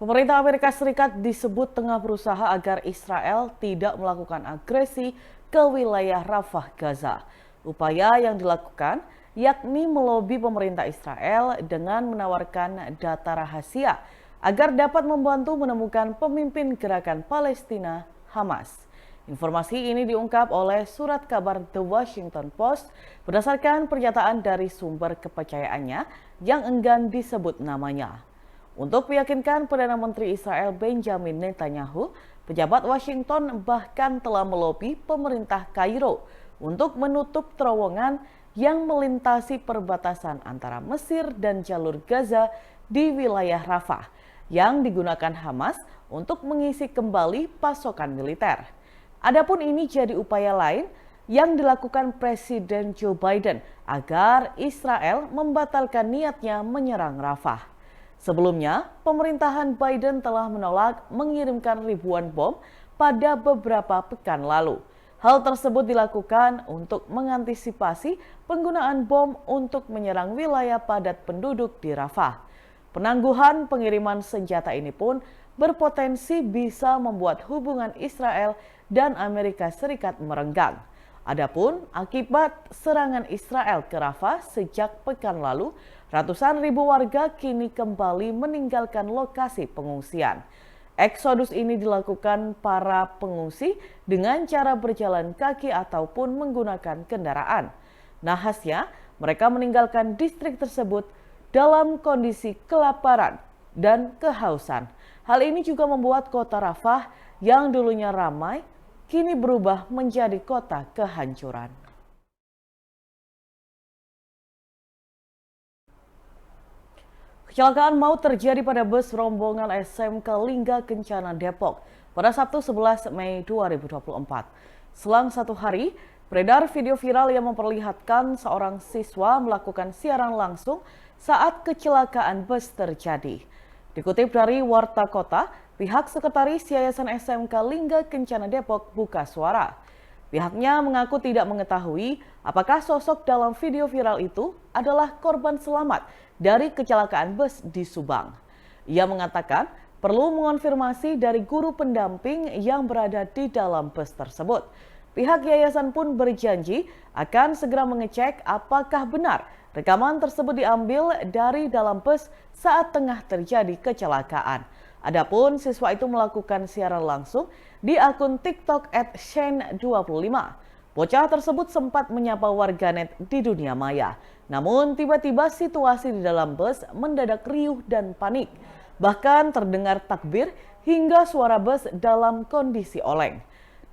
Pemerintah Amerika Serikat disebut tengah berusaha agar Israel tidak melakukan agresi ke wilayah Rafah, Gaza. Upaya yang dilakukan yakni melobi pemerintah Israel dengan menawarkan data rahasia agar dapat membantu menemukan pemimpin gerakan Palestina, Hamas. Informasi ini diungkap oleh surat kabar The Washington Post berdasarkan pernyataan dari sumber kepercayaannya yang enggan disebut namanya. Untuk meyakinkan Perdana Menteri Israel Benjamin Netanyahu, pejabat Washington bahkan telah melobi pemerintah Kairo untuk menutup terowongan yang melintasi perbatasan antara Mesir dan jalur Gaza di wilayah Rafah yang digunakan Hamas untuk mengisi kembali pasokan militer. Adapun ini jadi upaya lain yang dilakukan Presiden Joe Biden agar Israel membatalkan niatnya menyerang Rafah. Sebelumnya, pemerintahan Biden telah menolak mengirimkan ribuan bom pada beberapa pekan lalu. Hal tersebut dilakukan untuk mengantisipasi penggunaan bom untuk menyerang wilayah padat penduduk di Rafah. Penangguhan pengiriman senjata ini pun berpotensi bisa membuat hubungan Israel dan Amerika Serikat merenggang. Adapun akibat serangan Israel ke Rafah sejak pekan lalu, ratusan ribu warga kini kembali meninggalkan lokasi pengungsian. Eksodus ini dilakukan para pengungsi dengan cara berjalan kaki ataupun menggunakan kendaraan. Nahasnya, mereka meninggalkan distrik tersebut dalam kondisi kelaparan dan kehausan. Hal ini juga membuat kota Rafah yang dulunya ramai kini berubah menjadi kota kehancuran. Kecelakaan maut terjadi pada bus rombongan SMK Lingga Kencana Depok pada Sabtu 11 Mei 2024. Selang satu hari, beredar video viral yang memperlihatkan seorang siswa melakukan siaran langsung saat kecelakaan bus terjadi. Dikutip dari Warta Kota, pihak Sekretaris Yayasan SMK Lingga Kencana Depok buka suara. Pihaknya mengaku tidak mengetahui apakah sosok dalam video viral itu adalah korban selamat dari kecelakaan bus di Subang. Ia mengatakan perlu mengonfirmasi dari guru pendamping yang berada di dalam bus tersebut. Pihak yayasan pun berjanji akan segera mengecek apakah benar rekaman tersebut diambil dari dalam bus saat tengah terjadi kecelakaan. Adapun siswa itu melakukan siaran langsung di akun TikTok @shane25. Bocah tersebut sempat menyapa warganet di dunia maya. Namun tiba-tiba situasi di dalam bus mendadak riuh dan panik. Bahkan terdengar takbir hingga suara bus dalam kondisi oleng.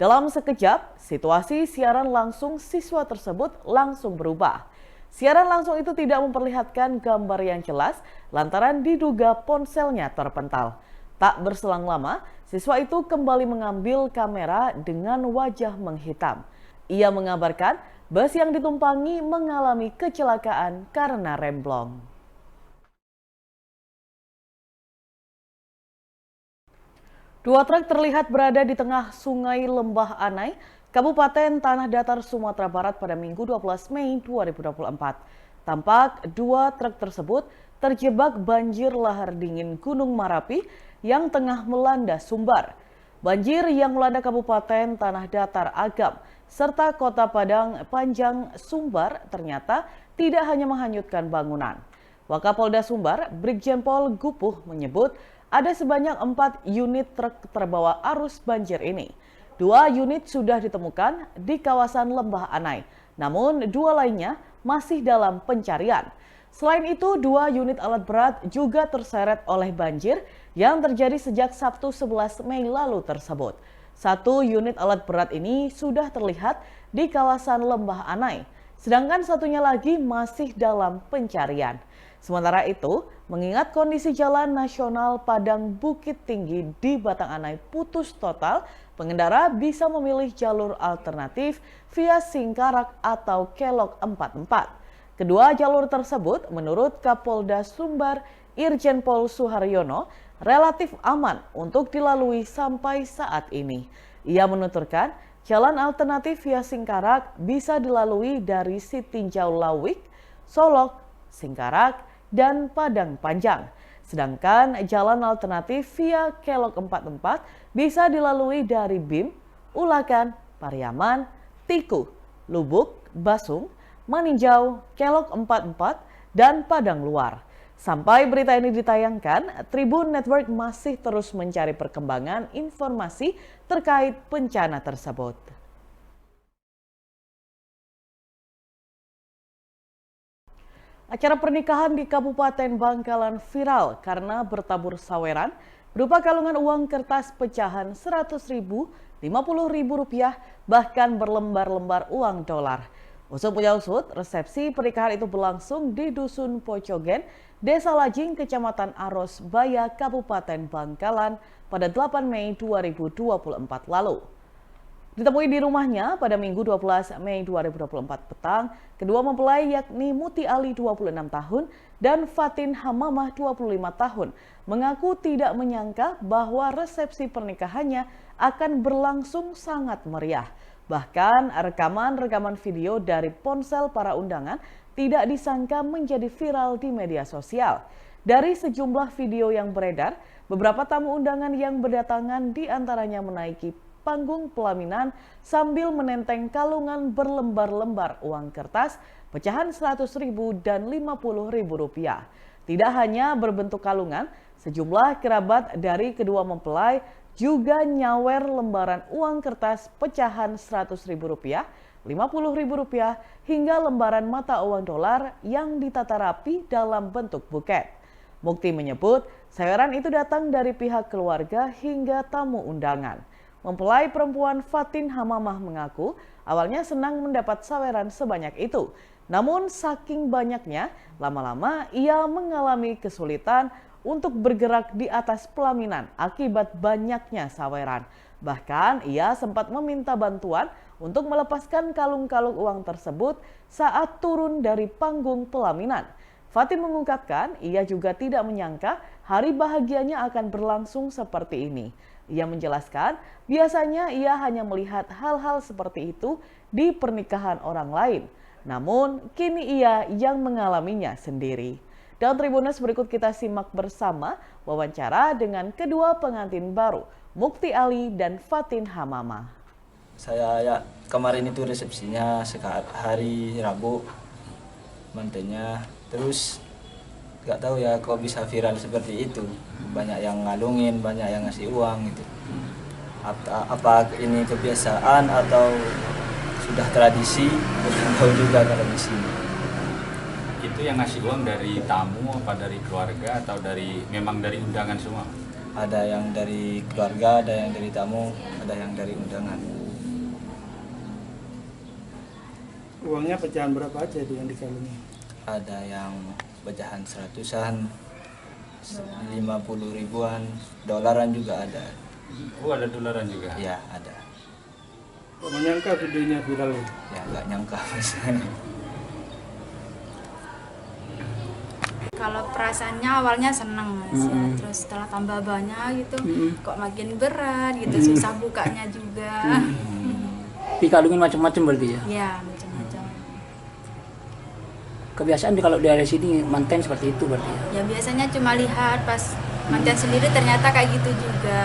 Dalam sekejap, situasi siaran langsung siswa tersebut langsung berubah. Siaran langsung itu tidak memperlihatkan gambar yang jelas lantaran diduga ponselnya terpental. Tak berselang lama, siswa itu kembali mengambil kamera dengan wajah menghitam. Ia mengabarkan bus yang ditumpangi mengalami kecelakaan karena remblong. Dua truk terlihat berada di tengah Sungai Lembah Anai, Kabupaten Tanah Datar, Sumatera Barat pada Minggu 12 Mei 2024. Tampak dua truk tersebut terjebak banjir lahar dingin Gunung Marapi yang tengah melanda Sumbar. Banjir yang melanda Kabupaten Tanah Datar, Agam, serta Kota Padang Panjang, Sumbar ternyata tidak hanya menghanyutkan bangunan. Wakapolda Sumbar, Brigjen Pol Gupuh menyebut ada sebanyak 4 unit truk terbawa arus banjir ini. 2 unit sudah ditemukan di kawasan Lembah Anai, namun 2 lainnya masih dalam pencarian. Selain itu, 2 unit alat berat juga terseret oleh banjir yang terjadi sejak Sabtu 11 Mei lalu tersebut. 1 unit alat berat ini sudah terlihat di kawasan Lembah Anai, sedangkan satunya lagi masih dalam pencarian. Sementara itu, mengingat kondisi jalan nasional Padang Bukit Tinggi di Batang Anai putus total, pengendara bisa memilih jalur alternatif via Singkarak atau Kelok 44. Kedua jalur tersebut menurut Kapolda Sumbar Irjen Pol Suharyono relatif aman untuk dilalui sampai saat ini. Ia menuturkan jalan alternatif via Singkarak bisa dilalui dari Sitinjau Lawik, Solok, Singkarak, dan Padang Panjang. Sedangkan jalan alternatif via Kelok 44 bisa dilalui dari BIM, Ulakan, Pariaman, Tiku, Lubuk, Basung, Maninjau, Kelok 44, dan Padang Luar. Sampai berita ini ditayangkan, Tribun Network masih terus mencari perkembangan informasi terkait bencana tersebut. Acara pernikahan di Kabupaten Bangkalan viral karena bertabur saweran berupa kalungan uang kertas pecahan 100.000, 50.000 rupiah, bahkan berlembar-lembar uang dolar. Usut punya usut, resepsi pernikahan itu berlangsung di Dusun Pocogen, Desa Lajing, Kecamatan Aros Baya, Kabupaten Bangkalan pada 8 Mei 2024 lalu. Ditemui di rumahnya pada Minggu 12 Mei 2024 petang, kedua mempelai yakni Muti Ali 26 tahun dan Fatin Hamamah 25 tahun mengaku tidak menyangka bahwa resepsi pernikahannya akan berlangsung sangat meriah. Bahkan rekaman-rekaman video dari ponsel para undangan tidak disangka menjadi viral di media sosial. Dari sejumlah video yang beredar, beberapa tamu undangan yang berdatangan diantaranya menaiki panggung pelaminan sambil menenteng kalungan berlembar-lembar uang kertas pecahan 100.000 dan 50.000 rupiah. Tidak hanya berbentuk kalungan, sejumlah kerabat dari kedua mempelai juga nyawer lembaran uang kertas pecahan 100.000 rupiah, 50.000 rupiah, hingga lembaran mata uang dolar yang ditata rapi dalam bentuk buket. Mukti menyebut saweran itu datang dari pihak keluarga hingga tamu undangan. Mempelai perempuan Fatin Hamamah mengaku awalnya senang mendapat saweran sebanyak itu. Namun saking banyaknya, lama-lama ia mengalami kesulitan untuk bergerak di atas pelaminan akibat banyaknya saweran. Bahkan ia sempat meminta bantuan untuk melepaskan kalung-kalung uang tersebut saat turun dari panggung pelaminan. Fatin mengungkapkan ia juga tidak menyangka hari bahagianya akan berlangsung seperti ini. Ia menjelaskan biasanya ia hanya melihat hal-hal seperti itu di pernikahan orang lain. Namun kini ia yang mengalaminya sendiri. Dalam Tribunnews berikut kita simak bersama wawancara dengan kedua pengantin baru, Mukti Ali dan Fatin Hamamah. Saya kemarin itu resepsinya hari Rabu mantennya, terus nggak tahu ya kok bisa viral seperti itu. Banyak yang ngalungin, banyak yang ngasih uang gitu. Apa ini kebiasaan atau sudah tradisi? Belum tahu juga kalau di sini. Itu yang ngasih uang dari tamu apa dari keluarga atau memang dari undangan semua? Ada yang dari keluarga, ada yang dari tamu, ada yang dari undangan. Uangnya pecahan berapa aja itu yang dikalungi? Ada yang pecahan 100-an, 50 ribuan, dolaran juga ada. Oh, ada dolaran juga? Ya, ada. Kok menyangka videonya viral? Ya, nggak nyangka. Kalau perasaannya awalnya seneng Mas, ya. Terus setelah tambah banyak gitu, kok makin berat gitu, susah bukanya juga. Dikalungin macam-macam berarti ya? Ya, macam-macam. Kebiasaan kalau di area sini manten seperti itu berarti ya? Ya biasanya cuma lihat pas manten sendiri ternyata kayak gitu juga.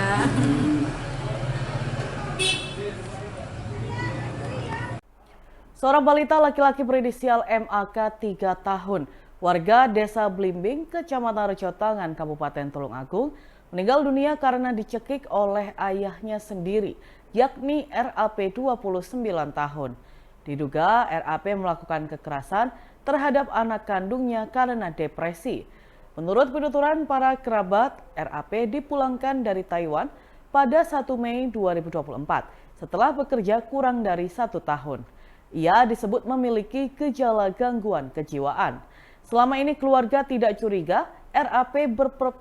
Seorang balita laki-laki berinisial MAK 3 tahun, warga Desa Blimbing, Kecamatan Rejotangan, Kabupaten Tulungagung, meninggal dunia karena dicekik oleh ayahnya sendiri, yakni RAP 29 tahun. Diduga RAP melakukan kekerasan terhadap anak kandungnya karena depresi. Menurut penuturan para kerabat, RAP dipulangkan dari Taiwan pada 1 Mei 2024 setelah bekerja kurang dari 1 tahun. Ia disebut memiliki gejala gangguan kejiwaan. Selama ini keluarga tidak curiga RAP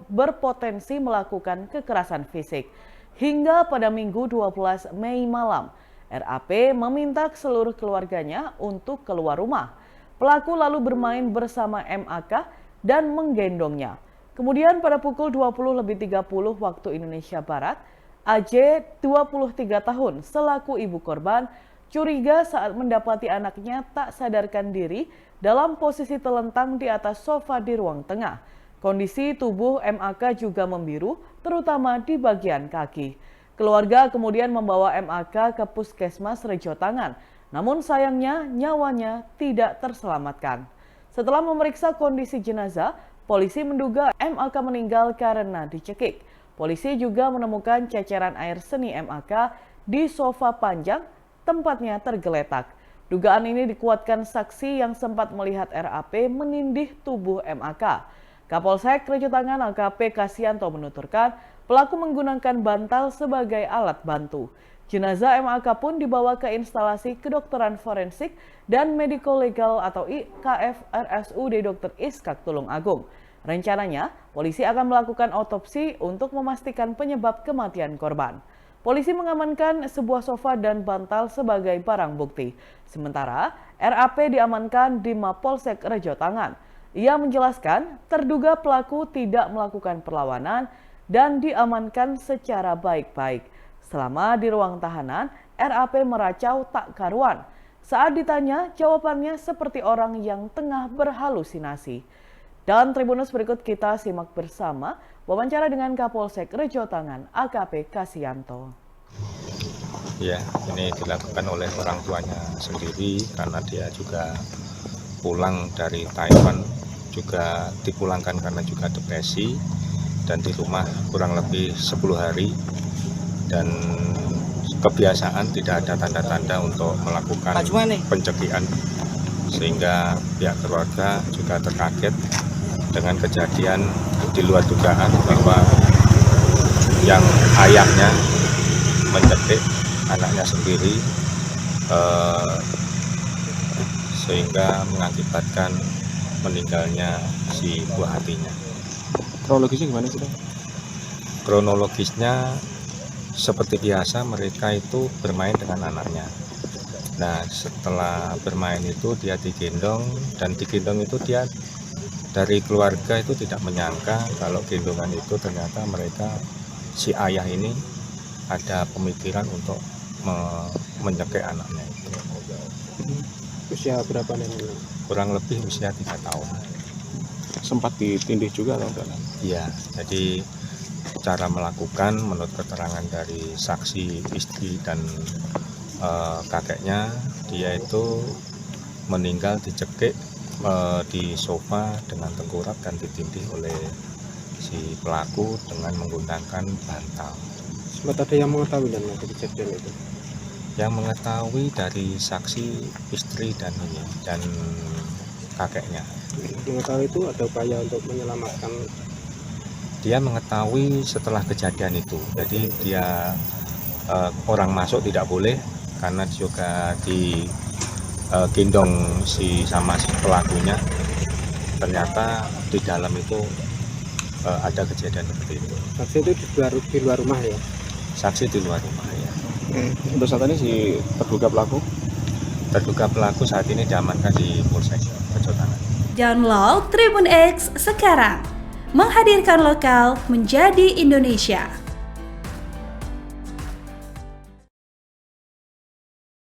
berpotensi melakukan kekerasan fisik. Hingga pada Minggu 12 Mei malam, RAP meminta seluruh keluarganya untuk keluar rumah. Pelaku lalu bermain bersama MAK dan menggendongnya. Kemudian pada pukul 20.30 waktu Indonesia Barat, AJ 23 tahun selaku ibu korban curiga saat mendapati anaknya tak sadarkan diri dalam posisi telentang di atas sofa di ruang tengah. Kondisi tubuh MAK juga membiru, terutama di bagian kaki. Keluarga kemudian membawa MAK ke Puskesmas Rejo Tangan, namun sayangnya nyawanya tidak terselamatkan. Setelah memeriksa kondisi jenazah, polisi menduga MAK meninggal karena dicekik. Polisi juga menemukan ceceran air seni MAK di sofa panjang, tempatnya tergeletak. Dugaan ini dikuatkan saksi yang sempat melihat RAP menindih tubuh MAK. Kapolsek Rejo Tangan AKP Kasianto menuturkan pelaku menggunakan bantal sebagai alat bantu. Jenazah MAK pun dibawa ke instalasi kedokteran forensik dan mediko legal atau IKF RSUD Dr. Iskak Tulung Agung. Rencananya, polisi akan melakukan otopsi untuk memastikan penyebab kematian korban. Polisi mengamankan sebuah sofa dan bantal sebagai barang bukti. Sementara, RAP diamankan di Mapolsek Rejo Tangan. Ia menjelaskan terduga pelaku tidak melakukan perlawanan dan diamankan secara baik-baik. Selama di ruang tahanan, RAP meracau tak karuan. Saat ditanya, jawabannya seperti orang yang tengah berhalusinasi. Dan Tribunus berikut kita simak bersama wawancara dengan Kapolsek Rejo Tangan AKP Kasianto. Ya, ini dilakukan oleh orang tuanya sendiri karena dia juga pulang dari Taiwan, juga dipulangkan karena juga depresi, dan di rumah kurang lebih 10 hari, dan kebiasaan tidak ada tanda-tanda untuk melakukan pencegihan, sehingga pihak keluarga juga terkaget dengan kejadian di luar dugaan bahwa yang ayahnya mencekik anaknya sendiri, sehingga mengakibatkan meninggalnya si buah hatinya. Kronologisnya gimana sih? Kronologisnya seperti biasa, mereka itu bermain dengan anaknya. Nah, setelah bermain itu dia digendong, dan digendong itu dia dari keluarga itu tidak menyangka kalau gendongan itu ternyata mereka, si ayah ini ada pemikiran untuk menyekik anaknya itu. Usia berapa nih? Kurang lebih usia 3 tahun. Sempat ditindih juga atau enggak? Iya, jadi cara melakukan menurut keterangan dari saksi istri dan kakeknya, dia itu meninggal dicekik di sofa dengan tengkorak dan ditindih oleh si pelaku dengan menggunakan bantal. Sempat ada yang mengetahui dan kejadian itu? Yang mengetahui dari saksi istri dan kakeknya. Mengetahui itu ada upaya untuk menyelamatkan. Dia mengetahui setelah kejadian itu, jadi dia orang masuk tidak boleh karena juga gendong sama si pelakunya. Ternyata di dalam itu ada kejadian seperti itu. Saksi itu di luar rumah ya? Saksi di luar rumah ya. Untuk saat ini si terduga pelaku saat ini diamankan di Polsek Rejo Tangan. Download Tribun X sekarang, menghadirkan lokal menjadi Indonesia.